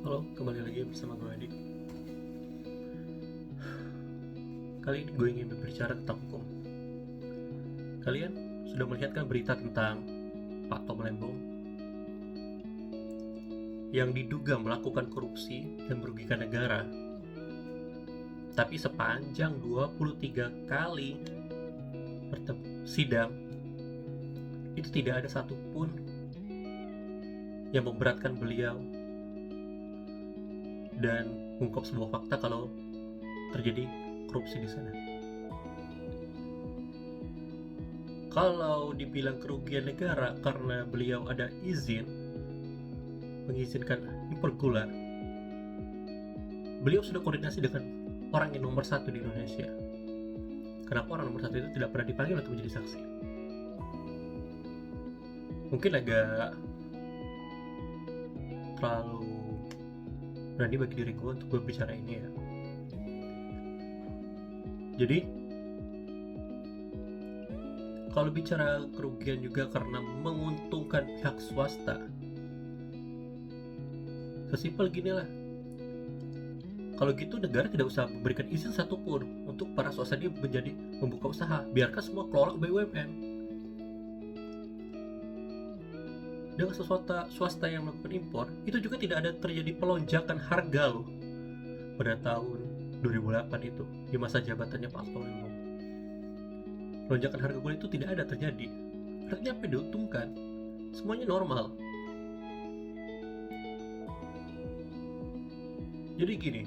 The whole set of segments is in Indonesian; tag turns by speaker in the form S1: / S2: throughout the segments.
S1: Halo, kembali lagi bersama gue Adi. Kali ini gue ingin berbicara tentang hukum. Kalian sudah melihat kan berita tentang Pak Tom Lembong yang diduga melakukan korupsi dan merugikan negara. Tapi sepanjang 23 kali sidang, itu tidak ada satupun yang memberatkan beliau dan mengungkap sebuah fakta kalau terjadi korupsi di sana. Kalau dibilang kerugian negara karena beliau ada izin mengizinkan impor gula, beliau sudah koordinasi dengan orang yang nomor satu di Indonesia. Kenapa orang nomor satu itu tidak pernah dipanggil untuk menjadi saksi? Mungkin agak terlalu berani bagi diri gue untuk berbicara ini ya. Jadi kalau bicara kerugian juga karena menguntungkan pihak swasta, sesimpel gini lah. Kalau gitu negara tidak usah memberikan izin satupun untuk para swasta dia menjadi membuka usaha. Biarkan semua kelola BUMN. Dengan swasta yang melakukan impor, itu juga tidak ada terjadi pelonjakan harga loh. Pada tahun 2008 itu, di masa jabatannya Pak Tom Lembong, lonjakan harga gula itu tidak ada terjadi. Artinya apa yang diuntungkan? Semuanya normal. Jadi gini,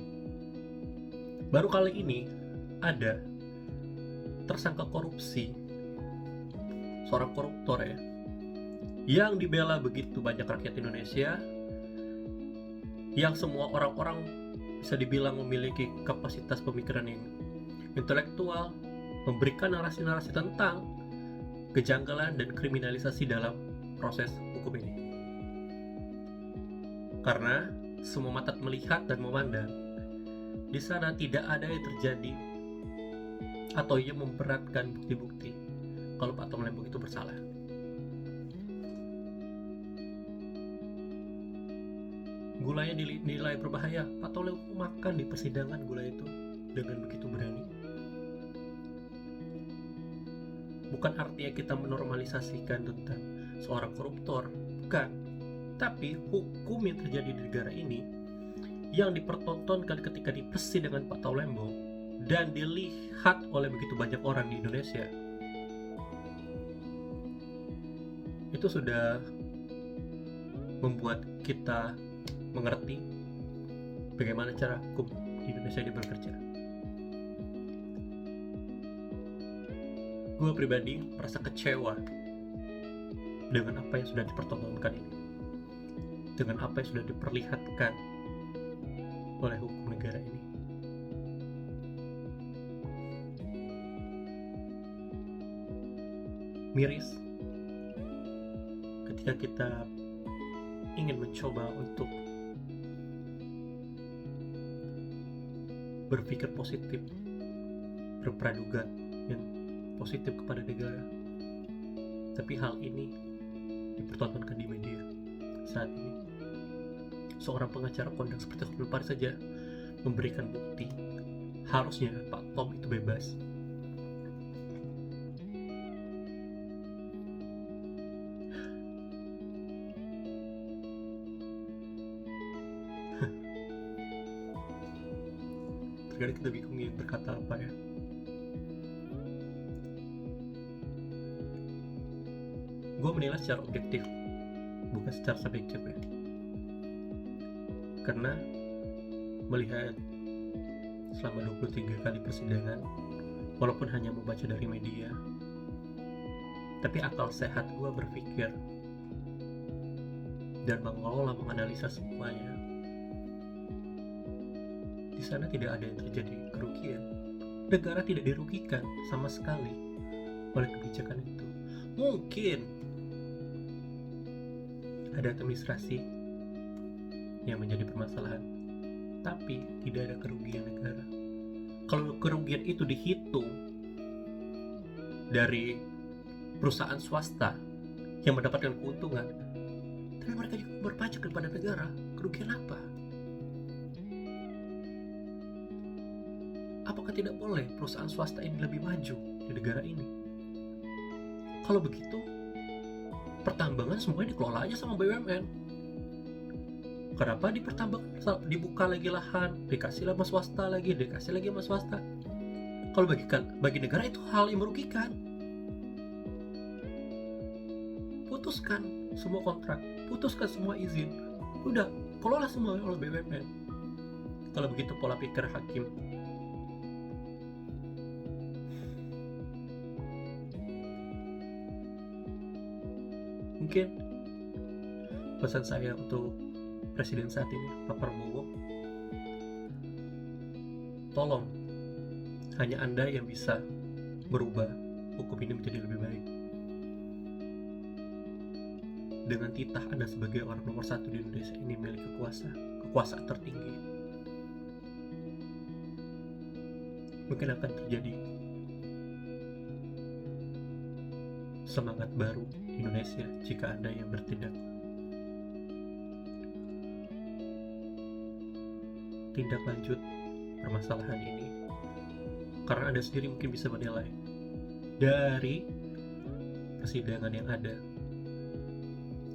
S1: baru kali ini ada tersangka korupsi, seorang koruptor ya, yang dibela begitu banyak rakyat Indonesia, yang semua orang-orang bisa dibilang memiliki kapasitas pemikiran yang intelektual, memberikan narasi-narasi tentang kejanggalan dan kriminalisasi dalam proses hukum ini. Karena semua mata melihat dan memandang, di sana tidak ada yang terjadi atau yang memberatkan bukti-bukti kalau Pak Tom Lembong itu bersalah. Gulanya dinilai berbahaya. Pak Tom Lembong makan di persidangan gula itu dengan begitu berani. Bukan artinya kita menormalisasikan tentang seorang koruptor, bukan. Tapi hukum yang terjadi di negara ini yang dipertontonkan ketika di persidangan Pak Tom Lembong dan dilihat oleh begitu banyak orang di Indonesia, itu sudah membuat kita mengerti bagaimana cara hukum di Indonesia ini bekerja. Gue pribadi merasa kecewa dengan apa yang sudah dipertontonkan ini, dengan apa yang sudah diperlihatkan oleh hukum negara ini. Miris ketika kita ingin mencoba untuk berpikir positif, berpraduga yang positif kepada negara, tapi hal ini dipertontonkan di media saat ini. Seorang pengacara kondang seperti Hotman Paris saja memberikan bukti harusnya Pak Tom itu bebas. Terkadang kita bingung ya berkata apa ya. Gue menilai secara objektif, bukan secara subjektif ya. Karena melihat selama 23 kali persidangan, walaupun hanya membaca dari media, tapi akal sehat gue berpikir dan menganalisa semuanya, di sana tidak ada yang terjadi kerugian. Negara tidak dirugikan sama sekali oleh kebijakan itu. Mungkin ada administrasi yang menjadi permasalahan, tapi tidak ada kerugian negara. Kalau kerugian itu dihitung dari perusahaan swasta yang mendapatkan keuntungan, tapi mereka juga berpajak kepada negara, kerugian apa? Apakah tidak boleh perusahaan swasta ini lebih maju di negara ini? Kalau begitu, pertambangan semuanya dikelola aja sama BUMN. Kenapa di pertambangan dibuka lagi lahan, dikasih sama swasta lagi, dikasih lagi sama swasta? Kalau bagi negara itu hal yang merugikan. Putuskan semua kontrak, putuskan semua izin, udah kelola semua oleh BUMN. Kalau begitu pola pikir hakim. Mungkin pesan saya untuk presiden saat ini, Pak Prabowo, tolong, hanya Anda yang bisa merubah hukum ini menjadi lebih baik. Dengan titah Anda sebagai orang nomor 1 di Indonesia ini memiliki kekuasaan tertinggi, mungkin akan terjadi semangat baru di Indonesia jika Anda yang bertindak. Tindak lanjut permasalahan ini, karena Anda sendiri mungkin bisa menilai dari persidangan yang ada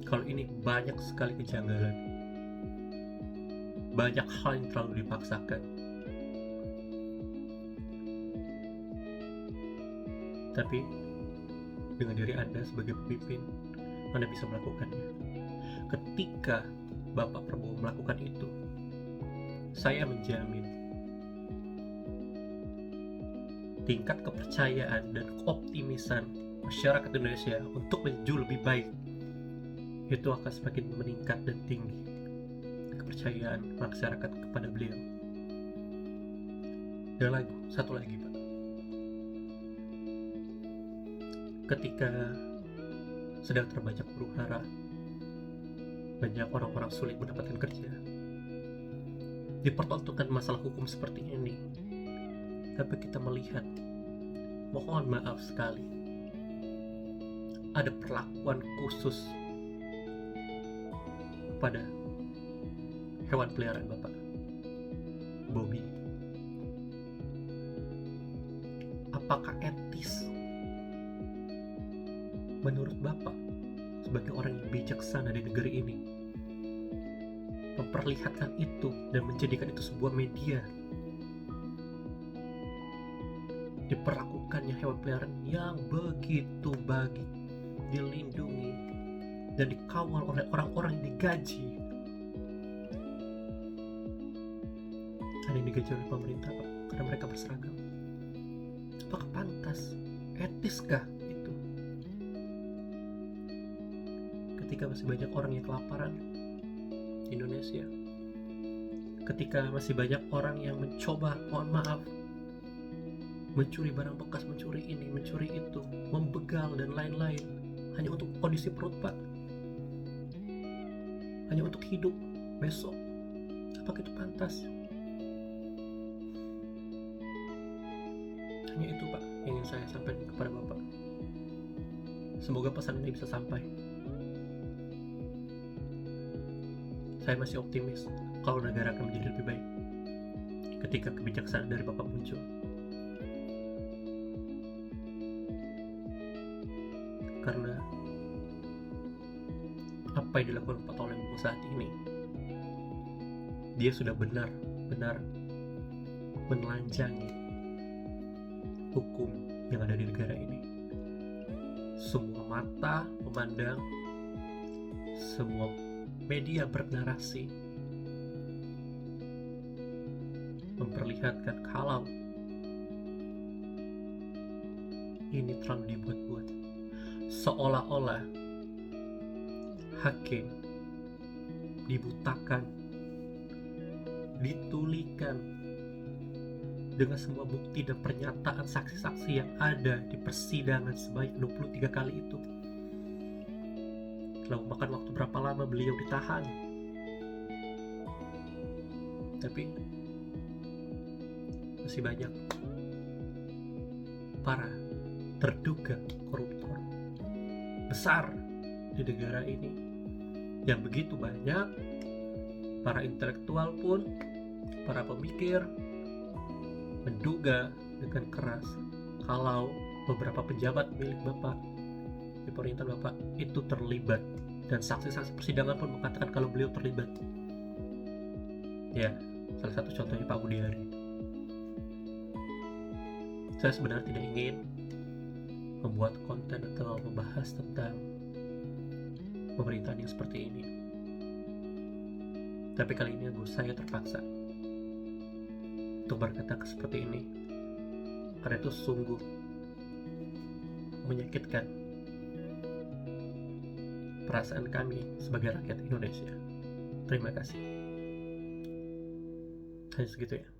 S1: kalau ini banyak sekali kejanggalan, banyak hal yang terlalu dipaksakan. Tapi dengan diri Anda sebagai pemimpin, Anda bisa melakukannya. Ketika Bapak Prabowo melakukan itu, saya menjamin tingkat kepercayaan dan keoptimisan masyarakat Indonesia untuk maju lebih baik itu akan semakin meningkat dan tinggi kepercayaan masyarakat kepada beliau. Dan satu lagi Pak, ketika sedang terbajak huru-hara, banyak orang-orang sulit mendapatkan kerja, dipertontonkan masalah hukum seperti ini, tapi kita melihat, mohon maaf sekali, ada perlakuan khusus kepada hewan peliharaan Bapak, Bobby. Apakah etis menurut Bapak sebagai orang yang bijaksana di negeri ini memperlihatkan itu dan menjadikan itu sebuah media, diperlakukannya hewan peliharaan yang begitu baik, dilindungi dan dikawal oleh orang-orang yang digaji, yang digaji oleh pemerintah Pak, karena mereka berseragam? Apakah pantas? Etiskah itu? Ketika masih banyak orang yang kelaparan di Indonesia, ketika masih banyak orang yang mencoba, mohon maaf, mencuri barang bekas, mencuri ini, mencuri itu, membegal dan lain-lain, hanya untuk kondisi perut Pak, hanya untuk hidup besok. Apakah itu pantas? Hanya itu Pak yang ingin saya sampaikan kepada Bapak. Semoga pesan ini bisa sampai. Saya masih optimis kalau negara akan menjadi lebih baik ketika kebijaksanaan dari Bapak muncul. Karena apa yang dilakukan Pak Tolengmu saat ini, dia sudah benar-benar menelanjangi hukum yang ada di negara ini. Semua mata memandang, semua media bernarasi memperlihatkan kalau ini terlalu dibuat-buat, seolah-olah hakim dibutakan, ditulikan dengan semua bukti dan pernyataan saksi-saksi yang ada di persidangan sebanyak 23 kali itu. Telah memakan waktu berapa lama beliau ditahan, tapi masih banyak para terduga koruptor besar di negara ini yang begitu banyak. Para intelektual pun, para pemikir menduga dengan keras kalau beberapa pejabat milik Bapak di pemerintahan Bapak itu terlibat, dan saksi-saksi persidangan pun mengatakan kalau beliau terlibat. Ya, salah satu contohnya Pak Budiari. Saya sebenarnya tidak ingin membuat konten atau membahas tentang pemerintahan yang seperti ini, tapi kali ini saya terpaksa untuk berkata seperti ini karena itu sungguh menyakitkan perasaan kami sebagai rakyat Indonesia. Terima kasih. Hanya segitu ya.